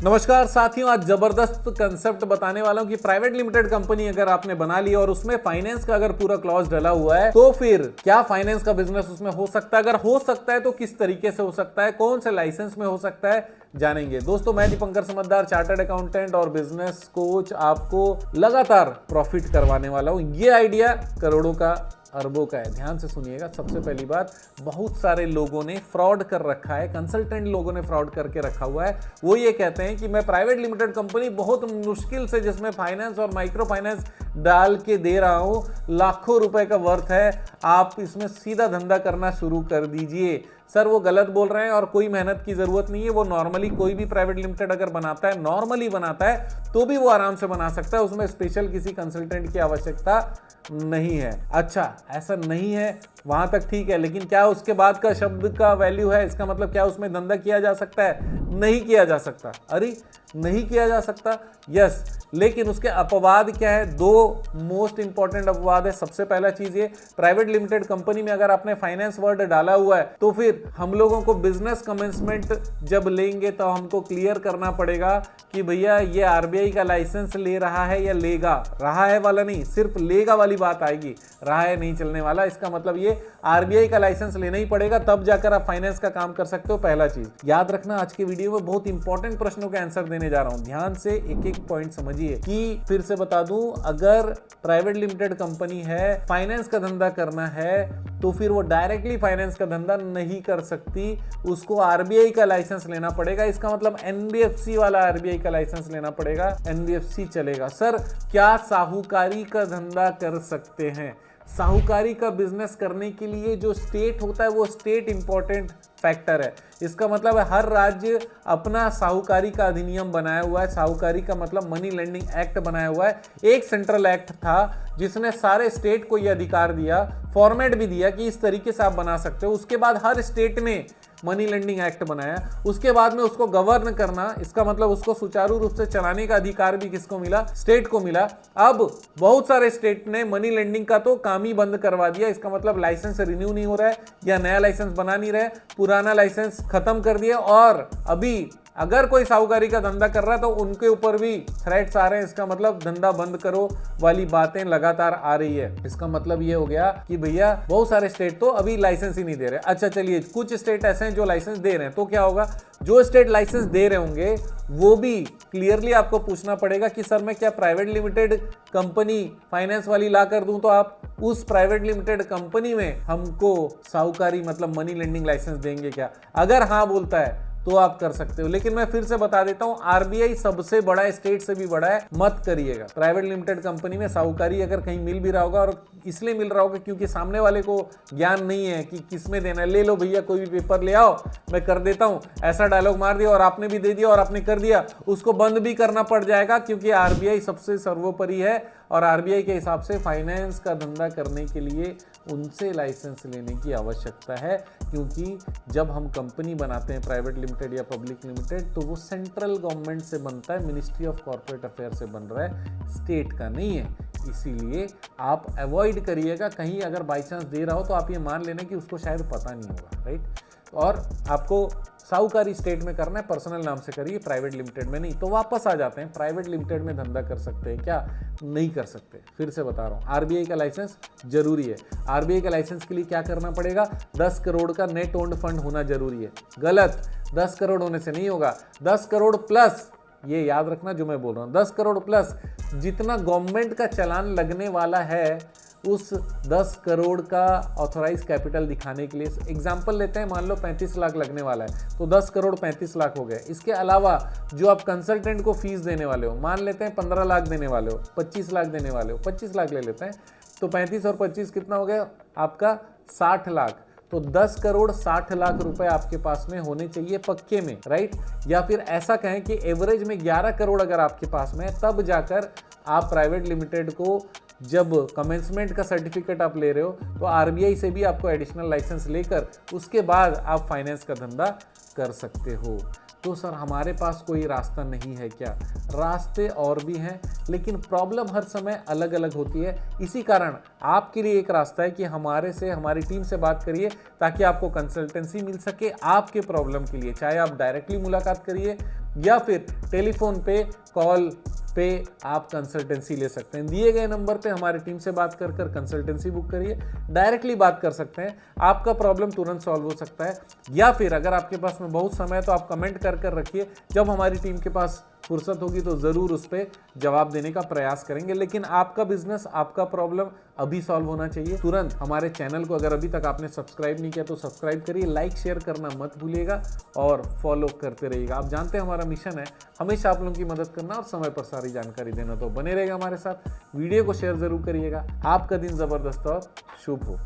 नमस्कार साथियों, आज जबरदस्त कंसेप्ट बताने वाला हूं कि प्राइवेट लिमिटेड कंपनी अगर आपने बना ली और उसमें फाइनेंस का अगर पूरा क्लॉज डला हुआ है तो फिर क्या फाइनेंस का बिजनेस उसमें हो सकता है। अगर हो सकता है तो किस तरीके से हो सकता है, कौन से लाइसेंस में हो सकता है, जानेंगे। दोस्तों मैं दीपंकर समझदार, चार्टर्ड अकाउंटेंट और बिजनेस कोच, आपको लगातार प्रॉफिट करवाने वाला हूं। ये आइडिया करोड़ों का, अरबों का है। ध्यान से सुनिएगा। सबसे पहली बात, बहुत सारे लोगों ने फ्रॉड कर रखा है, कंसल्टेंट लोगों ने फ्रॉड करके रखा हुआ है। वो ये कहते हैं कि मैं प्राइवेट लिमिटेड कंपनी बहुत मुश्किल से, जिसमें फाइनेंस और माइक्रो फाइनेंस डाल के दे रहा हूं, लाखों रुपए का वर्थ है, आप इसमें सीधा धंधा करना शुरू कर दीजिए। सर वो गलत बोल रहे हैं और कोई मेहनत की जरूरत नहीं है। वो नॉर्मली कोई भी प्राइवेट लिमिटेड अगर बनाता है, नॉर्मली बनाता है, तो भी वो आराम से बना सकता है। उसमें स्पेशल किसी कंसल्टेंट की आवश्यकता नहीं है। अच्छा, ऐसा नहीं है, वहां तक ठीक है, लेकिन क्या उसके बाद का शब्द का वैल्यू है? इसका मतलब क्या उसमें धंधा किया जा सकता है? नहीं किया जा सकता। अरे नहीं किया जा सकता, यस, लेकिन उसके अपवाद क्या है? दो मोस्ट इंपॉर्टेंट अपवाद है। सबसे पहला चीज ये, प्राइवेट लिमिटेड कंपनी में अगर आपने फाइनेंस वर्ड डाला हुआ है तो फिर हम लोगों को बिजनेस कमेंसमेंट जब लेंगे तो हमको क्लियर करना पड़ेगा कि भैया ये आरबीआई का लाइसेंस ले रहा है या लेगा। रहा है वाला नहीं, सिर्फ लेगा वाली बात आएगी, रहा है नहीं चलने वाला। इसका मतलब ये आरबीआई का लाइसेंस लेना ही पड़ेगा, तब जाकर आप फाइनेंस का काम कर सकते हो। पहला चीज याद रखना, आज के वीडियो में बहुत इंपॉर्टेंट प्रश्नों के आंसर देने जा रहा हूं। ध्यान से एक एक पॉइंट समझिए। कि फिर से बता दूं, अगर प्राइवेट लिमिटेड कंपनी है, फाइनेंस का धंधा करना है, तो फिर वो डायरेक्टली फाइनेंस का धंधा नहीं कर सकती, उसको आरबीआई का लाइसेंस लेना पड़ेगा। इसका मतलब एनबीएफसी वाला आरबीआई का लाइसेंस लेना पड़ेगा, एनबीएफसी चलेगा। सर क्या साहूकारी का धंधा कर सकते हैं? साहूकारी का बिजनेस करने के लिए जो स्टेट होता है वो स्टेट इंपॉर्टेंट फैक्टर है। इसका मतलब है हर राज्य अपना साहूकारी का अधिनियम बनाया हुआ है। साहूकारी का मतलब मनी लेंडिंग एक्ट बनाया हुआ है। एक सेंट्रल एक्ट था जिसने सारे स्टेट को यह अधिकार दिया, फॉर्मेट भी दिया कि इस तरीके से आप बना सकते हो। उसके बाद हर स्टेट ने मनी लेंडिंग एक्ट बनाया, उसके बाद में उसको गवर्न करना, इसका मतलब उसको सुचारू रूप से चलाने का अधिकार भी किसको मिला? स्टेट को मिला। अब बहुत सारे स्टेट ने मनी लेंडिंग का तो काम ही बंद करवा दिया। इसका मतलब लाइसेंस रिन्यू नहीं हो रहा है या नया लाइसेंस बना नहीं रहे, पुराना लाइसेंस खत्म कर दिया। और अभी अगर कोई साहूकारी का धंधा कर रहा है तो उनके ऊपर भी थ्रेट्स आ रहे हैं। इसका मतलब धंधा बंद करो वाली बातें लगातार आ रही है। इसका मतलब ये हो गया कि भैया बहुत सारे स्टेट तो अभी लाइसेंस ही नहीं दे रहे। अच्छा चलिए, कुछ स्टेट ऐसे हैं जो लाइसेंस दे रहे हैं, तो क्या होगा? जो स्टेट लाइसेंस दे रहे होंगे वो भी क्लियरली आपको पूछना पड़ेगा कि सर मैं क्या प्राइवेट लिमिटेड कंपनी फाइनेंस वाली ला कर दूं तो आप उस प्राइवेट लिमिटेड कंपनी में हमको साहूकारी मतलब मनी लेंडिंग लाइसेंस देंगे क्या? अगर हाँ बोलता है तो आप कर सकते हो। लेकिन मैं फिर से बता देता हूं, आरबीआई सबसे बड़ा है, स्टेट से भी बड़ा है, मत करिएगा। प्राइवेट लिमिटेड कंपनी में साहूकारी अगर कहीं मिल भी रहा होगा, और इसलिए मिल रहा होगा क्योंकि सामने वाले को ज्ञान नहीं है कि किसमें देना है। ले लो भैया कोई भी पेपर ले आओ, मैं कर देता हूं, ऐसा डायलॉग मार दिया और आपने भी दे दिया और आपने कर दिया, उसको बंद भी करना पड़ जाएगा क्योंकि आरबीआई सबसे सर्वोपरि है। और आरबीआई के हिसाब से फाइनेंस का धंधा करने के लिए उनसे लाइसेंस लेने की आवश्यकता है, क्योंकि जब हम कंपनी बनाते हैं प्राइवेट लिमिटेड या पब्लिक लिमिटेड, तो वो सेंट्रल गवर्नमेंट से बनता है, मिनिस्ट्री ऑफ कॉर्पोरेट अफेयर से बन रहा है, स्टेट का नहीं है। इसीलिए आप अवॉइड करिएगा। कहीं अगर बाई चांस दे रहा हो तो आप ये मान लेना कि उसको शायद पता नहीं होगा, राइट? और आपको साहूकारी स्टेट में करना है, पर्सनल नाम से करिए, प्राइवेट लिमिटेड में नहीं। तो वापस आ जाते हैं, प्राइवेट लिमिटेड में धंधा कर सकते हैं क्या? नहीं कर सकते। फिर से बता रहा हूं, आरबीआई का लाइसेंस जरूरी है। आरबीआई का लाइसेंस के लिए क्या करना पड़ेगा? 10 करोड़ का नेट ओन्ड फंड होना जरूरी है। गलत, 10 करोड़ होने से नहीं होगा, 10 करोड़ प्लस, ये याद रखना जो मैं बोल रहा हूं, 10 करोड़ प्लस जितना गवर्नमेंट का चालान लगने वाला है, उस 10 करोड़ का ऑथोराइज कैपिटल दिखाने के लिए, एग्जाम्पल लेते हैं, मान लो 35 लाख लगने वाला है, तो 10 करोड़ 35 लाख हो गए। इसके अलावा जो आप कंसल्टेंट को फीस देने वाले हो, मान लेते हैं 15 लाख देने वाले हो, 25 लाख देने वाले हो, 25 लाख ले लेते हैं, तो 35 और 25 कितना हो गया आपका? 60 लाख। तो 10 करोड़ 60 लाख रुपए आपके पास में होने चाहिए पक्के में, राइट? या फिर ऐसा कहें कि एवरेज में 11 करोड़ अगर आपके पास में है, तब जाकर आप प्राइवेट लिमिटेड को, जब कमेंसमेंट का सर्टिफिकेट आप ले रहे हो, तो आरबीआई से भी आपको एडिशनल लाइसेंस लेकर उसके बाद आप फाइनेंस का धंधा कर सकते हो। तो सर हमारे पास कोई रास्ता नहीं है क्या? रास्ते और भी हैं, लेकिन प्रॉब्लम हर समय अलग अलग होती है। इसी कारण आपके लिए एक रास्ता है कि हमारी टीम से बात करिए, ताकि आपको कंसल्टेंसी मिल सके आपके प्रॉब्लम के लिए। चाहे आप डायरेक्टली मुलाकात करिए या फिर टेलीफोन पे, कॉल पे आप कंसल्टेंसी ले सकते हैं। दिए गए नंबर पे हमारी टीम से बात कर कंसल्टेंसी बुक करिए। डायरेक्टली बात कर सकते हैं, आपका प्रॉब्लम तुरंत सॉल्व हो सकता है। या फिर अगर आपके पास में बहुत समय है तो आप कमेंट कर रखिए, जब हमारी टीम के पास फुर्सत होगी तो ज़रूर उस पर जवाब देने का प्रयास करेंगे। लेकिन आपका बिजनेस, आपका प्रॉब्लम अभी सॉल्व होना चाहिए तुरंत। हमारे चैनल को अगर अभी तक आपने सब्सक्राइब नहीं किया तो सब्सक्राइब करिए, लाइक शेयर करना मत भूलिएगा और फॉलो करते रहिएगा। आप जानते हैं हमारा मिशन है हमेशा आप लोगों की मदद करना और समय पर सारी जानकारी देना, तो बने रहेगा हमारे साथ। वीडियो को शेयर जरूर करिएगा। आपका दिन जबरदस्त और शुभ हो।